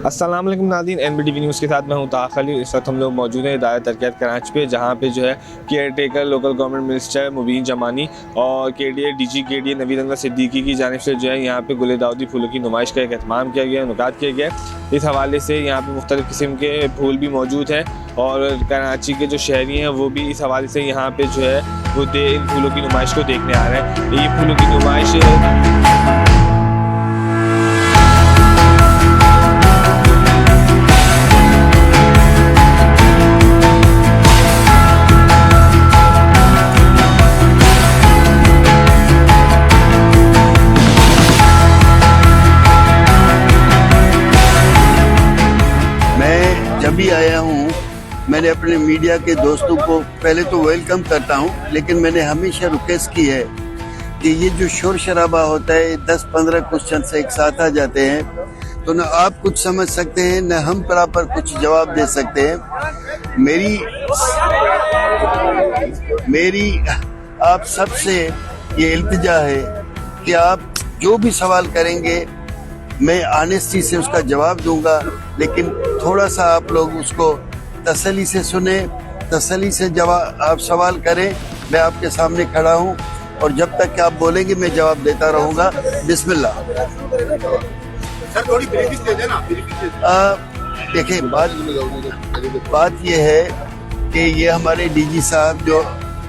अस्सलाम वालेकुम नाज़रीन, NBTV न्यूज़ के साथ मैं हूं ताक़ अली। इस वक्त हम लोग मौजूद हैं इदारा तरक्यात कराची पे, जहां पे जो है caretaker local government minister Mubeen Zamani और KDA DG KDA Naveed Anwar Siddiqui की जानिब से जो है यहाँ पे गुल दाऊदी फूलों की नुमाइश का एक एहतमाम किया गया, नुकात किया गया। इस हवाले से यहाँ पे मुख्तलिफ़ किस्म के फूल भी मौजूद हैं और कराची के जो शहरी हैं वो भी इस हवाले से यहाँ पे जो है वो इन फूलों की नुमाइश को देखने आ रहे हैं। ये फूलों की नुमाइश जब भी आया हूँ मैंने अपने मीडिया के दोस्तों को पहले तो वेलकम करता हूँ, लेकिन मैंने हमेशा रिक्वेस्ट की है कि ये जो शोर शराबा होता है 10-15 क्वेश्चन से एक साथ आ जाते हैं तो न आप कुछ समझ सकते हैं न हम प्रॉपर कुछ जवाब दे सकते हैं। मेरी आप सबसे ये इल्तिजा है कि आप जो भी सवाल करेंगे मैं ऑनेस्टी से उसका जवाब दूंगा, लेकिन थोड़ा सा आप लोग उसको तसल्ली से सुने, तसल्ली से जवाब आप सवाल करें। मैं आपके सामने खड़ा हूं और जब तक कि आप बोलेंगे मैं जवाब देता रहूंगा। बिस्मिल्लाह। सर थोड़ी ब्रीफिंग दे देना। देखिए बात ये है कि ये हमारे DG साहब जो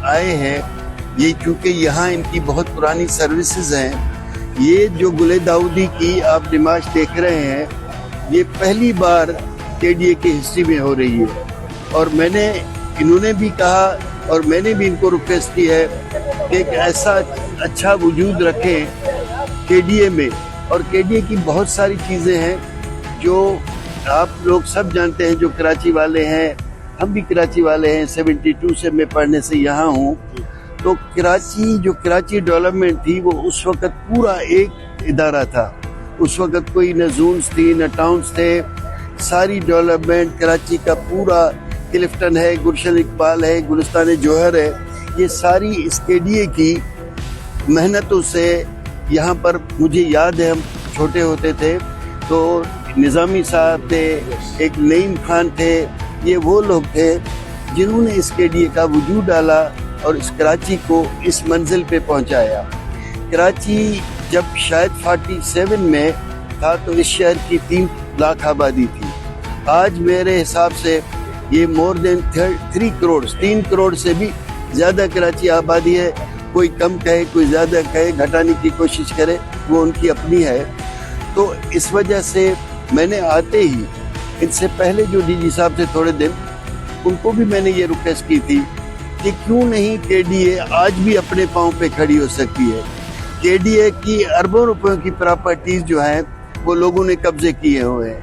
आए हैं, ये क्योंकि यहाँ इनकी बहुत पुरानी सर्विसेज हैं। ये जो गुले दाऊदी की आप नुमाइश देख रहे हैं ये पहली बार KDA की हिस्ट्री में हो रही है और इन्होंने भी कहा और मैंने भी इनको रिक्वेस्ट की है कि एक ऐसा अच्छा वजूद रखें KDA में। और KDA की बहुत सारी चीज़ें हैं जो आप लोग सब जानते हैं, जो कराची वाले हैं, हम भी कराची वाले हैं। 72 से मैं पढ़ने से यहाँ हूँ। तो कराची डेवलपमेंट थी वो उस वक्त पूरा एक इदारा था। उस वक्त कोई न जोन्स थी न टाउन्स थे, सारी डेवलपमेंट कराची का पूरा क्लिफ्टन है, गुलशन इकबाल है, गुलिस्तान जौहर है, ये सारी इस KDA की मेहनतों से यहाँ पर। मुझे याद है हम छोटे होते थे तो निज़ामी साहब थे, एक नईम खान थे, ये वो लोग थे जिन्होंने इस KDA का वजूद डाला और इस कराची को इस मंजिल पे पहुंचाया। कराची जब शायद 47 में था तो इस शहर की 3 लाख आबादी थी। आज मेरे हिसाब से ये मोर देन 3 करोड़ से भी ज़्यादा कराची आबादी है। कोई कम कहे कोई ज़्यादा कहे, घटाने की कोशिश करे, वो उनकी अपनी है। तो इस वजह से मैंने आते ही इनसे पहले जो DG साहब थे थोड़े दिन, उनको भी मैंने ये रिक्वेस्ट की थी कि क्यों नहीं KDA आज भी अपने पाँव पे खड़ी हो सकती है। KDA की अरबों रुपयों की प्रॉपर्टीज जो हैं वो लोगों ने कब्जे किए हुए हैं,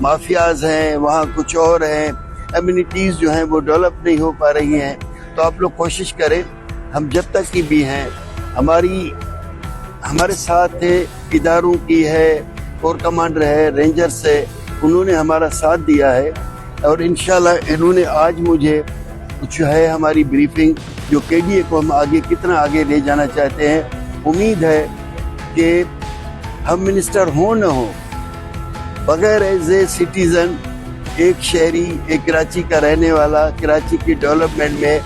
माफियाज हैं, वहाँ कुछ और हैं, एम्यूनिटीज जो हैं वो डेवलप नहीं हो पा रही हैं। तो आप लोग कोशिश करें, हम जब तक की भी हैं, हमारे साथ इदारों की है, कोर कमांडर है, रेंजर्स है, उन्होंने हमारा साथ दिया है और इंशाल्लाह इन्होंने आज मुझे जो है हमारी ब्रीफिंग जो KDA को हम आगे कितना आगे ले जाना चाहते हैं, उम्मीद है कि हम मिनिस्टर हो न हो, बगैर एज ए सिटीज़न, एक शहरी, एक कराची का रहने वाला, कराची की डेवलपमेंट में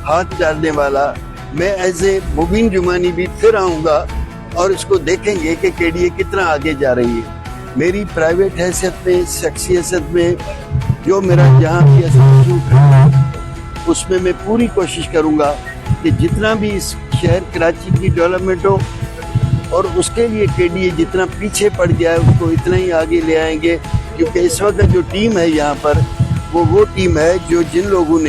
हाथ डालने वाला, मैं एज ए मुबीन जमानी भी फिर आऊँगा और इसको देखेंगे कि KDA कितना आगे जा रही है। मेरी प्राइवेट हैसियत में, शख्सियत में जो मेरा जहाँ भी है उसमें मैं पूरी कोशिश करूंगा कि जितना भी इस शहर कराची की डेवलपमेंट हो और उसके लिए KDA जितना पीछे पड़ गया है उसको इतना ही आगे ले आएंगे। क्योंकि इस वक्त जो टीम है यहाँ पर वो टीम है जो जिन लोगों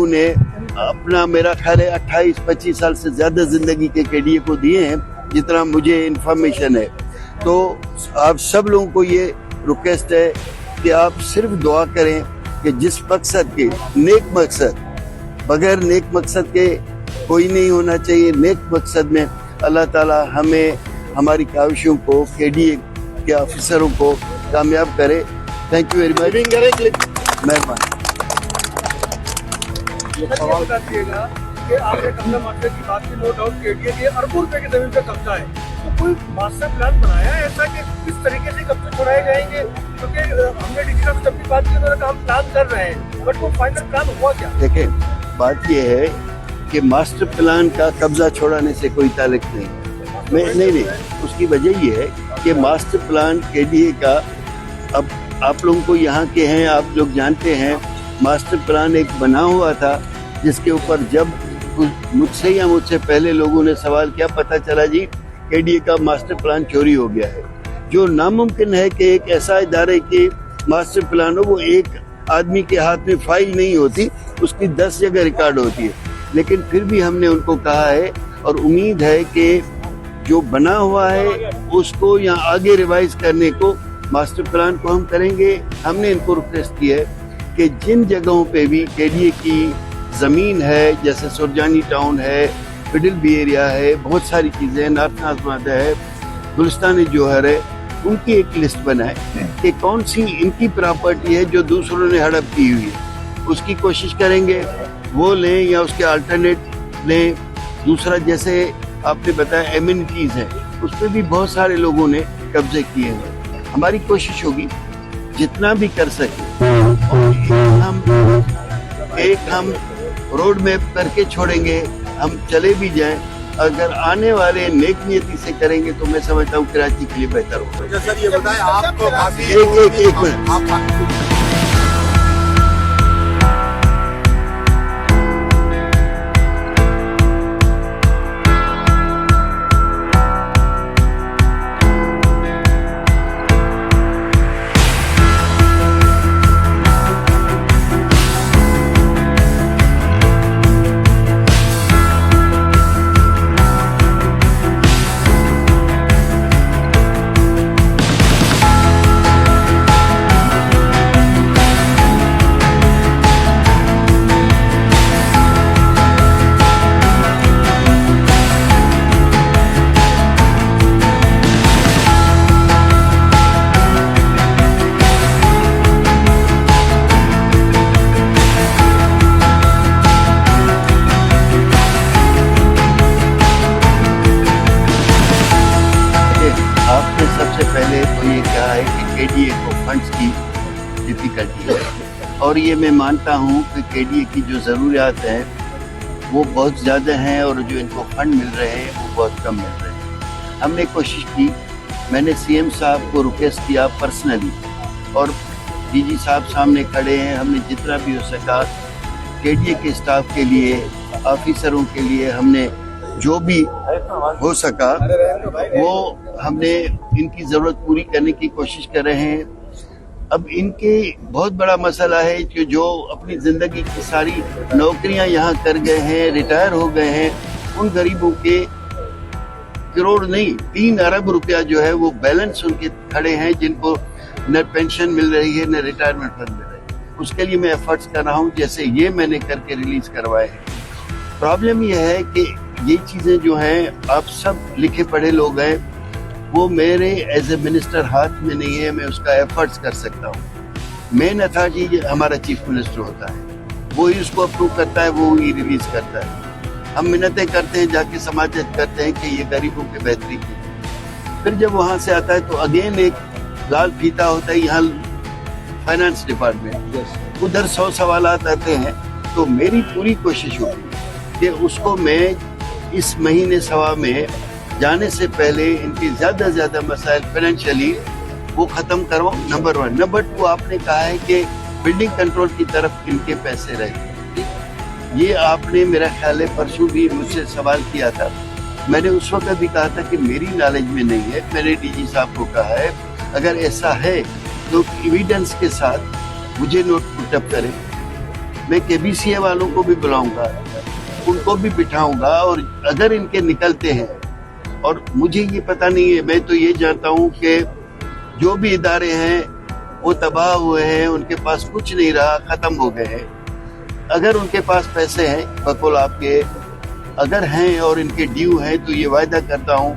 ने अपना, मेरा ख्याल है 28-25 साल से ज़्यादा ज़िंदगी के KDA को दिए हैं, जितना मुझे इन्फॉर्मेशन है। तो आप सब लोगों को ये रिक्वेस्ट है कि आप सिर्फ दुआ करें कि जिस मकसद के, नेक मकसद, बगैर नेक मकसद के कोई नहीं होना चाहिए। नेक मकसद में अल्लाह ताला हमें, हमारी काविशों को, KDA के ऑफिसरों को कामयाब करे। Thank you very much. मेहरबानी। सवाल बताइएगा कि आपने कब्जा माफिया की बात की, नो डाउट KDA के अरबों रुपए की जमीन पे कब्जा है, तो कोई मास्टर प्लान बनाया है ऐसा कि किस तरीके से बनाए जाएंगे, क्योंकि हमने डीजी साहब से जब भी बात की उन्होंने कहा हम प्लान कर रहे हैं, बट वो फाइनल प्लान हुआ क्या? देखें, बात यह है कि मास्टर प्लान का कब्जा छोड़ाने से कोई ताल्लुक नहीं। नहीं, उसकी वजह ये है कि मास्टर प्लान केडीए का, अब आप लोगों को यहाँ के हैं, आप लोग जानते हैं, मास्टर प्लान एक बना हुआ था जिसके ऊपर जब मुझसे या मुझसे पहले लोगों ने सवाल किया, पता चला जी केडीए का मास्टर प्लान चोरी हो गया है। जो नामुमकिन है कि एक ऐसा इदारे के मास्टर प्लान हो, वो एक आदमी के हाथ में फाइल नहीं होती, उसकी 10 जगह रिकॉर्ड होती है। लेकिन फिर भी हमने उनको कहा है और उम्मीद है कि जो बना हुआ है उसको या आगे रिवाइज करने को, मास्टर प्लान को हम करेंगे। हमने इनको रिक्वेस्ट की है कि जिन जगहों पे भी केडीए की ज़मीन है, जैसे सुरजानी टाउन है, मिडिल बी एरिया है, बहुत सारी चीज़ें, नॉर्थ नाजमादा है, गुलिस्तान जौहर है, उनकी एक लिस्ट बनाए कि कौन सी इनकी प्रॉपर्टी है जो दूसरों ने हड़प की हुई है, उसकी कोशिश करेंगे वो लें या उसके अल्टरनेट लें। दूसरा, जैसे आपने बताया एमिनिटीज़ है, उस पर भी बहुत सारे लोगों ने कब्जे किए हैं। हमारी कोशिश होगी जितना भी कर सके, एक हम रोड मैप करके छोड़ेंगे, हम चले भी जाएं, अगर आने वाले नेक नियति से करेंगे तो मैं समझता हूँ कराची के लिए बेहतर होगा। सर ये बताएं, आपको काफी एक मिनट, आपने सबसे पहले तो ये कहा है कि केडीए को फंड्स की डिफिकल्टी है, और ये मैं मानता हूँ कि केडीए की जो ज़रूरियात हैं वो बहुत ज़्यादा हैं और जो इनको फंड मिल रहे हैं वो बहुत कम मिल रहे हैं। हमने कोशिश की, मैंने सीएम साहब को रिक्वेस्ट किया पर्सनली, और डीजी साहब सामने खड़े हैं, हमने जितना भी हो सका केडीए के स्टाफ के लिए, ऑफिसरों के लिए, हमने जो भी हो सका वो हमने इनकी ज़रूरत पूरी करने की कोशिश कर रहे हैं। अब इनके बहुत बड़ा मसला है कि जो अपनी ज़िंदगी की सारी नौकरियां यहाँ कर गए हैं, रिटायर हो गए हैं, उन गरीबों के करोड़ नहीं 3 अरब रुपया जो है वो बैलेंस उनके खड़े हैं, जिनको न पेंशन मिल रही है न रिटायरमेंट फंड मिल रही है। उसके लिए मैं एफर्ट्स कर रहा हूँ, जैसे ये मैंने करके रिलीज करवाए हैं। प्रॉब्लम ये है कि ये चीज़ें जो हैं, आप सब लिखे पढ़े लोग हैं, वो मेरे एज ए मिनिस्टर हाथ में नहीं है, मैं उसका एफर्ट्स कर सकता हूँ। मेन अथॉरिटी हमारा चीफ मिनिस्टर होता है, वो ही उसको अप्रूव करता है, वो ही रिलीज करता है। हम मिन्नतें करते हैं, जाके समाजत करते हैं कि ये गरीबों की बेहतरी की। फिर जब वहाँ से आता है तो अगेन एक लाल फीता होता है, यहाँ फाइनेंस डिपार्टमेंट, उधर 100 सवालात आते हैं। तो मेरी पूरी कोशिश होगी कि उसको मैं इस महीने सवा में जाने से पहले इनके ज़्यादा से ज़्यादा मसाइल फाइनेंशियली वो ख़त्म करवाऊँ, नंबर 1। नंबर 2, आपने कहा है कि बिल्डिंग कंट्रोल की तरफ इनके पैसे रहे। ये आपने मेरा ख्याल है परसों भी मुझसे सवाल किया था, मैंने उस वक्त भी कहा था कि मेरी नॉलेज में नहीं है। मैंने डीजी साहब को कहा है अगर ऐसा है तो एविडेंस के साथ मुझे नोट पुटअप करें। मैं केबीसीए वालों को भी बुलाऊंगा, उनको भी बिठाऊंगा, और अगर इनके निकलते हैं, और मुझे ये पता नहीं है, मैं तो ये जानता हूँ कि जो भी इदारे हैं वो तबाह हुए हैं, उनके पास कुछ नहीं रहा, ख़त्म हो गए हैं। अगर उनके पास पैसे हैं बकौल आपके, अगर हैं और इनके ड्यू हैं, तो ये वायदा करता हूँ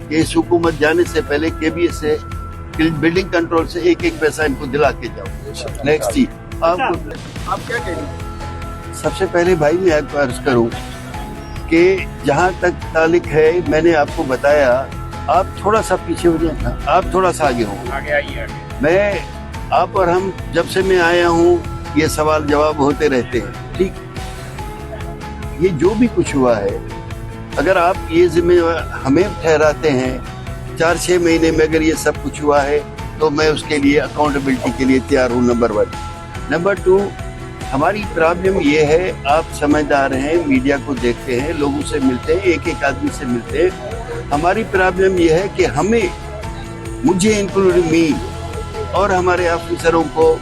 कि इस हुकूमत जाने से पहले केबीएस से, बिल्डिंग कंट्रोल से एक एक पैसा इनको दिला के जाऊँ। नेक्स्ट जी, आप क्या कहेंगे? सबसे पहले भाई मैं अर्ज करूँ कि जहाँ तक ताल्लुक है, मैंने आपको बताया आप थोड़ा सा पीछे हो जाए ना, आप थोड़ा सा आगे हो। आगे आइए मैं, आप और हम जब से मैं आया हूँ ये सवाल जवाब होते रहते हैं, ठीक। ये जो भी कुछ हुआ है, अगर आप ये जिम्मेवार हमें ठहराते हैं 4-6 महीने में अगर ये सब कुछ हुआ है तो मैं उसके लिए अकाउंटेबिलिटी के लिए तैयार हूँ, नंबर 1। नंबर 2, हमारी प्रॉब्लम ये है, आप समझदार हैं, मीडिया को देखते हैं, लोगों से मिलते हैं, एक एक आदमी से मिलते हैं। हमारी प्रॉब्लम ये है कि हमें, मुझे इंक्लूडिंग मी और हमारे ऑफिसरों को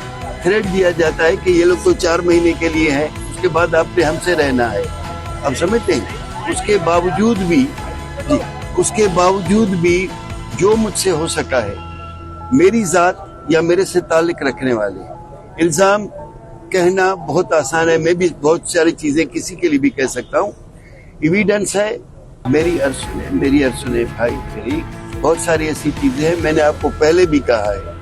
थ्रेट दिया जाता है कि ये लोग तो 4 महीने के लिए हैं, उसके बाद आपने हमसे रहना है। आप समझते हैं? उसके बावजूद भी जी, उसके बावजूद भी जो मुझसे हो सका है, मेरी जात या मेरे से ताल्लुक रखने वाले, इल्जाम कहना बहुत आसान है, मैं भी बहुत सारी चीजें किसी के लिए भी कह सकता हूँ। एविडेंस है, मेरी अर्ज सुने भाई, मेरी बहुत सारी ऐसी चीजें हैं। मैंने आपको पहले भी कहा है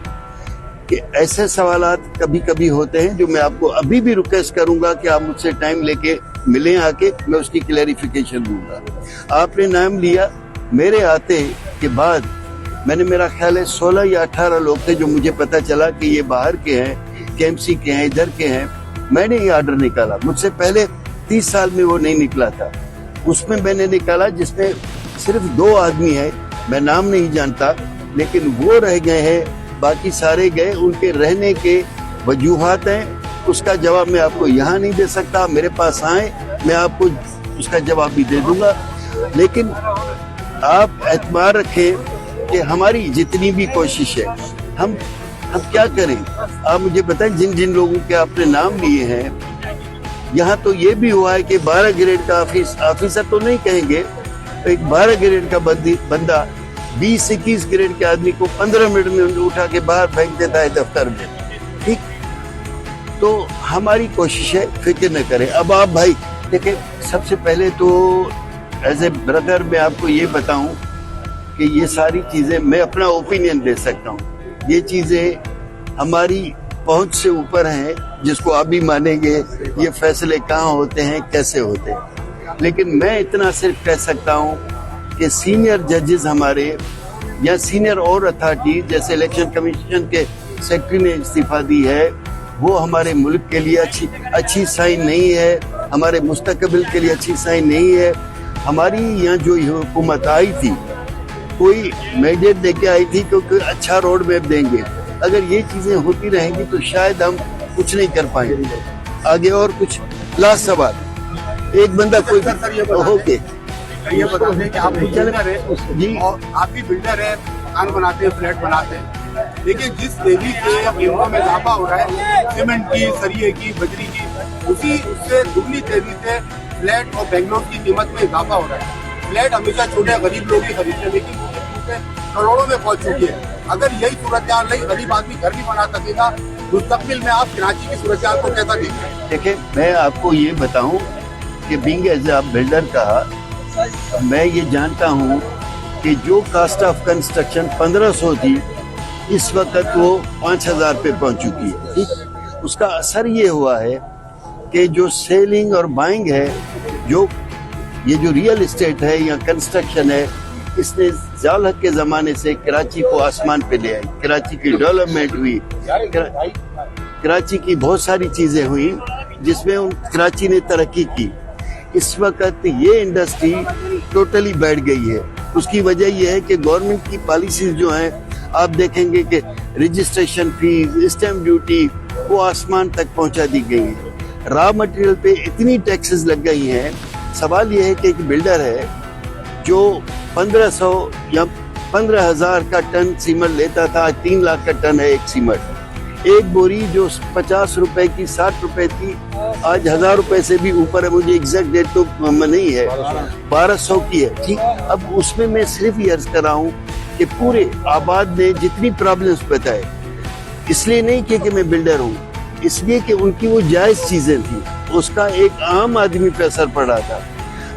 कि ऐसे सवालात कभी कभी होते हैं जो मैं आपको अभी भी रिक्वेस्ट करूंगा कि आप मुझसे टाइम लेके मिलें आके, मैं उसकी क्लैरिफिकेशन दूंगा। आपने नाम लिया, मेरे आते के बाद मैंने, मेरा ख्याल है 16 या 18 लोग थे जो मुझे पता चला कि ये बाहर के हैं, केएमसी के हैं, इधर के हैं। मैंने ये ऑर्डर निकाला, मुझसे पहले 30 साल में वो नहीं निकला था। उसमें मैंने निकाला जिसमें सिर्फ 2 आदमी हैं, मैं नाम नहीं जानता, लेकिन वो रह गए हैं, बाकी सारे गए। उनके रहने के वजूहात हैं, उसका जवाब मैं आपको यहाँ नहीं दे सकता। मेरे पास आए, मैं आपको उसका जवाब भी दे दूंगा। लेकिन आप एतबार रखें कि हमारी जितनी भी कोशिश है, हम क्या करें। आप मुझे बताएं, जिन जिन लोगों के आपने नाम लिए हैं, यहाँ तो ये भी हुआ है कि 12 ग्रेड का ऑफिसर तो नहीं कहेंगे, तो एक 12 ग्रेड का बंदा 20-21 ग्रेड के आदमी को 15 मिनट में उठा के बाहर फेंक देता है दफ्तर में, ठीक। तो हमारी कोशिश है, फिक्र न करें। अब आप भाई देखिए, सबसे पहले तो एज ए ब्रदर मैं आपको ये बताऊं कि ये सारी चीजें, मैं अपना ओपिनियन दे सकता हूँ, ये चीजें हमारी पहुंच से ऊपर हैं, जिसको आप भी मानेंगे। ये फैसले कहाँ होते हैं, कैसे होते हैं, लेकिन मैं इतना सिर्फ कह सकता हूँ कि सीनियर जजेस हमारे या सीनियर और अथॉरिटी, जैसे इलेक्शन कमीशन के सेक्रेटरी ने इस्तीफा दी है, वो हमारे मुल्क के लिए अच्छी साइन नहीं है, हमारे मुस्तकबिल के लिए अच्छी साइन नहीं है। हमारी यहाँ जो हुकूमत आई थी, कोई मैंडेट देके आई थी क्योंकि अच्छा रोड मैप देंगे। अगर ये चीजें होती रहेंगी तो शायद हम कुछ नहीं कर पाएंगे आगे। और कुछ लास्ट सवाल, एक बंदा कोई ओके, ये बता दें कि आप बिल्डर है जी, और आप भी बिल्डर है, मकान बनाते हैं, फ्लैट बनाते हैं, लेकिन जिस तेजी से कीमतों में इजाफा हो रहा है, सीमेंट की, सरिये की, बजरी की, उससे दुगनी तेजी से फ्लैट और बेंगलोर की कीमत में इजाफा हो रहा है। फ्लैट हमेशा छोटे गरीब लोग ही खरीदते हैं, लेकिन करोड़ों में पहुंच चुकी है। अगर यही सूरत हाल नहीं, गरीब आदमी घर नहीं बना सकेगा, मुस्तकबिल में आप कराची की सूरत हाल को कैसा देखते हैं? देखिए, मैं आपको ये बताऊं कि बीइंग एज अ बिल्डर का, मैं ये जानता हूं कि जो कास्ट ऑफ कंस्ट्रक्शन 1500 थी, इस वक्त वो 5000 पे पहुंच चुकी है, ठीक। उसका असर ये हुआ है कि जो सेलिंग और बाइंग है, ये जो रियल एस्टेट है या कंस्ट्रक्शन है, इसने जाल हक के जमाने से कराची को आसमान पे ले आई। कराची की डेवलपमेंट हुई, कराची की बहुत सारी चीजें हुई जिसमें कराची ने तरक्की की। इस वक्त ये इंडस्ट्री टोटली बैठ गई है। उसकी वजह यह है कि गवर्नमेंट की पॉलिसीज जो हैं, आप देखेंगे कि रजिस्ट्रेशन फीस, स्टैम्प ड्यूटी, वो आसमान तक पहुंचा दी गई है। रॉ मटेरियल पे इतनी टैक्सेस लग गई हैं। सवाल ये है कि एक बिल्डर है जो 1500 या 15,000 का टन सीमेंट लेता था, 3 लाख का टन है एक सीमेंट। एक बोरी जो 50 रुपए की 60 रुपए थी, आज 1000 रुपए से भी ऊपर है। मुझे एग्जैक्ट डेट तो नहीं है, 1200 की है, ठीक। अब उसमें मैं सिर्फ ये अर्ज कर रहा हूँ कि पूरे आबाद ने जितनी प्रॉब्लम्स बताए, इसलिए नहीं कि मैं बिल्डर हूँ, इसलिए कि उनकी वो जायज चीजें थी, उसका एक आम आदमी पे असर पड़ा था।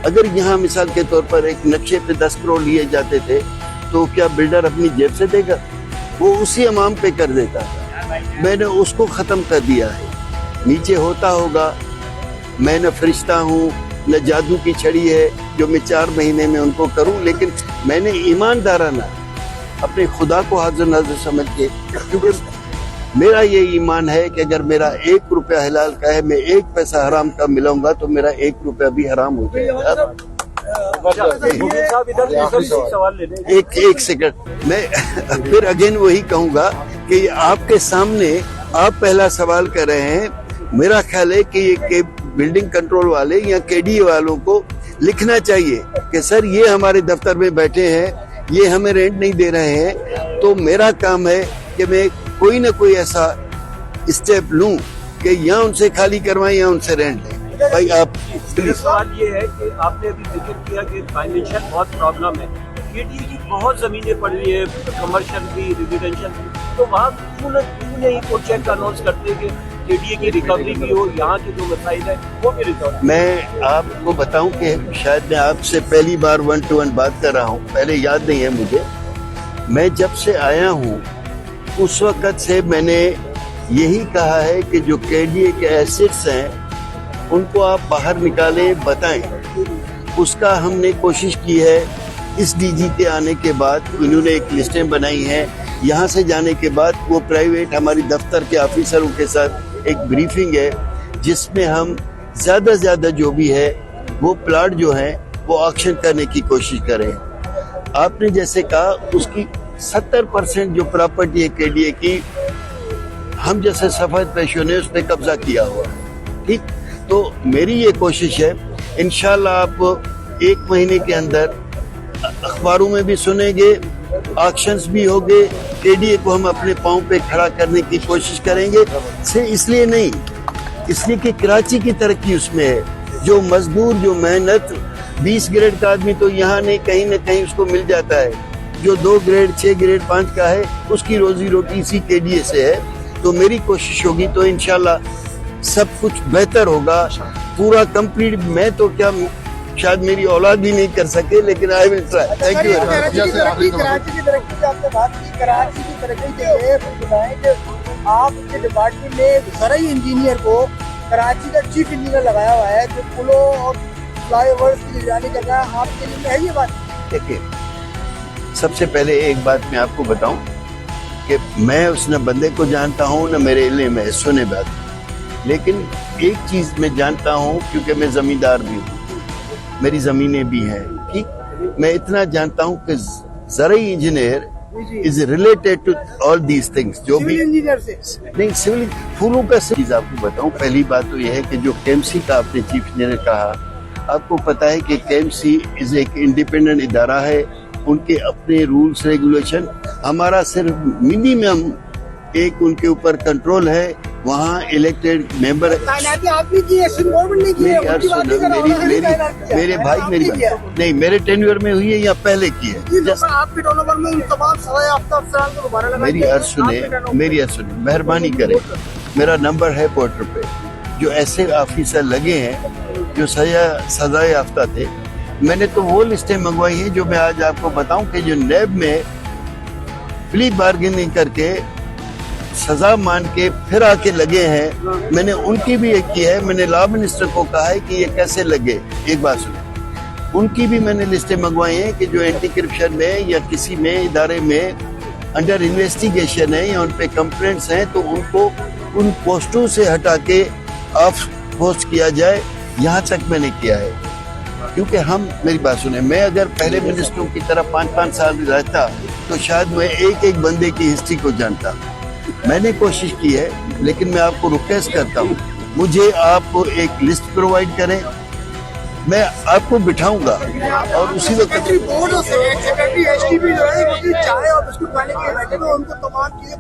अगर यहाँ मिसाल के तौर पर एक नक्शे पे 10 करोड़ लिए जाते थे, तो क्या बिल्डर अपनी जेब से देगा? वो उसी अमाम पे कर देता था। मैंने उसको खत्म कर दिया है। नीचे होता होगा, मैं न फरिश्ता हूँ न जादू की छड़ी है जो मैं 4 महीने में उनको करूं, लेकिन मैंने ईमानदाराना अपने खुदा को हाजिर नाज़िर समझ के, क्योंकि मेरा ये ईमान है कि अगर मेरा 1 रुपया हलाल का है, मैं 1 पैसा हराम का मिलाऊंगा तो मेरा 1 रुपया भी हराम हो जाएगा। एक सेकंड, मैं फिर अगेन वही कहूंगा कि आपके सामने आप पहला सवाल कर रहे हैं। मेरा ख्याल है कि ये बिल्डिंग कंट्रोल वाले या केडीए वालों को लिखना चाहिए कि सर ये हमारे दफ्तर में बैठे हैं, ये हमें रेंट नहीं दे रहे हैं, तो मेरा काम है कि मैं कोई ना कोई ऐसा स्टेप लूं कि या उनसे खाली करवाएं या उनसे रेंट लें। भाई आप प्लीज। सवाल ये है कि आपने अभी जिक्र किया कि फाइनेंशियल बहुत प्रॉब्लम है, केडीए की बहुत जमीनें पड़ी है, कमर्शियल भी, रेजिडेंशियल भी, तो वहाँ क्यों नहीं कोई चेक अनाउंस करते कि केडीए की रिकवरी भी हो, यहाँ के जो मसाइल है वो भी रिकवर। मैं आपको बताऊं कि शायद मैं आपसे पहली बार 1 to 1 बात कर रहा हूं, पहले याद नहीं है मुझे। मैं जब से आया हूं उस वक्त से मैंने यही कहा है कि जो केडीए के एसेट्स हैं उनको आप बाहर निकालें, बताएं। उसका हमने कोशिश की है। इस डीजी के आने के बाद उन्होंने एक लिस्टें बनाई हैं। यहाँ से जाने के बाद वो प्राइवेट हमारी दफ्तर के ऑफिसरों के साथ एक ब्रीफिंग है जिसमें हम ज़्यादा से ज़्यादा जो भी है वो प्लाट जो है वो ऑक्शन करने की कोशिश करें। आपने जैसे कहा उसकी 70% जो प्रॉपर्टी है केडीए की, हम जैसे सफेद पेशों ने उस पर कब्जा किया हुआ है। ठीक, तो मेरी ये कोशिश है, इंशाल्लाह आप 1 महीने के अंदर अखबारों में भी सुनेंगे, ऑक्शंस भी होंगे। केडीए को हम अपने पांव पे खड़ा करने की कोशिश करेंगे। से इसलिए नहीं, इसलिए कि कराची की तरक्की उसमें है। जो मजदूर, जो मेहनत, 20 ग्रेड का आदमी तो यहाँ नहीं, कहीं न कहीं उसको मिल जाता है। जो 2 ग्रेड, 6 ग्रेड, 5 का है, उसकी रोजी रोटी इसी केडीए से है। तो मेरी कोशिश होगी तो इंशाल्लाह सब कुछ बेहतर होगा, पूरा कंप्लीट। मैं तो क्या, शायद मेरी औलाद भी नहीं कर सके, लेकिन I will try. Thank you. Karachi की तरक्की की आपने बात की, कराची की तरक्की के लिए बताएं कि आपके डिपार्टमेंट ने ज़राई इंजीनियर को कराची का चीफ इंजीनियर लगाया हुआ है जो पुलों और फ्लाईओवर्स की निगरानी कर रहा है। आपके लिए है ये बात? देखिए, सबसे पहले एक बात मैं आपको बताऊं कि मैं उस न बंदे को जानता हूं न मेरे इल्म में, सुने बात, लेकिन एक चीज मैं जानता हूं क्योंकि मैं जमींदार भी हूं, मेरी जमीनें भी हैं। ठीक, मैं इतना जानता हूं कि ज़राई engineer is related to all these things. जो भी इंजीनियर से नहीं, सिविल फूलों का चीज आपको बताऊं। पहली बात तो यह है कि जो केएमसी का आपने चीफ इंजीनियर कहा, आपको पता है कि केएमसी इज एक इंडिपेंडेंट इदारा है, उनके अपने रूल्स रेगुलेशन। हमारा सिर्फ मिनिमम एक उनके ऊपर कंट्रोल है, वहाँ इलेक्टेड मेंबर। आपने की गवर्नमेंट ने की है, मेरी भाई मेरी बात नहीं, मेरे टेन्योर में हुई है या पहले की है। आपके टर्नओवर में उन तमाम सज़ा-याफ्ता अफसरान को दोबारा लगाया। मेरी अर्ज सुने, मेहरबानी करें, मेरा नंबर है पोर्टर पे। जो ऐसे ऑफिसर लगे हैं जो सजा याफ्ता थे, मैंने तो वो लिस्टें मंगवाई हैं जो मैं आज आपको बताऊं कि जो नैब में प्ली बार्गेनिंग करके सजा मान के फिर आके लगे हैं, मैंने उनकी भी एक की है। मैंने लॉ मिनिस्टर को कहा है कि ये कैसे लगे। एक बात सुनो, उनकी भी मैंने लिस्टें मंगवाई हैं कि जो एंटी करप्शन में या किसी में इदारे में अंडर इन्वेस्टिगेशन है या उन पे कंप्लेंट्स हैं, तो उनको उन पोस्टों से हटा के ऑफ पोस्ट किया जाए। यहाँ तक मैंने किया है, क्योंकि हम, मेरी बात सुने, मैं अगर पहले मिनिस्टरों की तरह 5-5 साल रहता तो शायद मैं एक एक बंदे की हिस्ट्री को जानता। मैंने कोशिश की है, लेकिन मैं आपको रिक्वेस्ट करता हूँ, मुझे आप एक लिस्ट प्रोवाइड करें, मैं आपको बिठाऊंगा और उसी वक्त